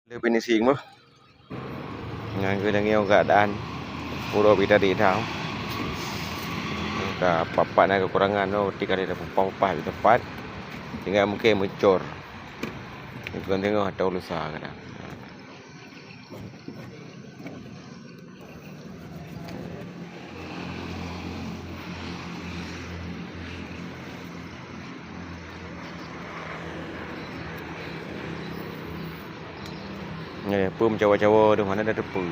Dia finishing mah. Dengan ngeu keadaan pura kita di tau. Ka papan kekurangan tu ketika dia papa di tempat. Tinggal mungkin mencor. Kita tengok atau lusa kadang. Ni pun cawa-cawa di mana ada depu.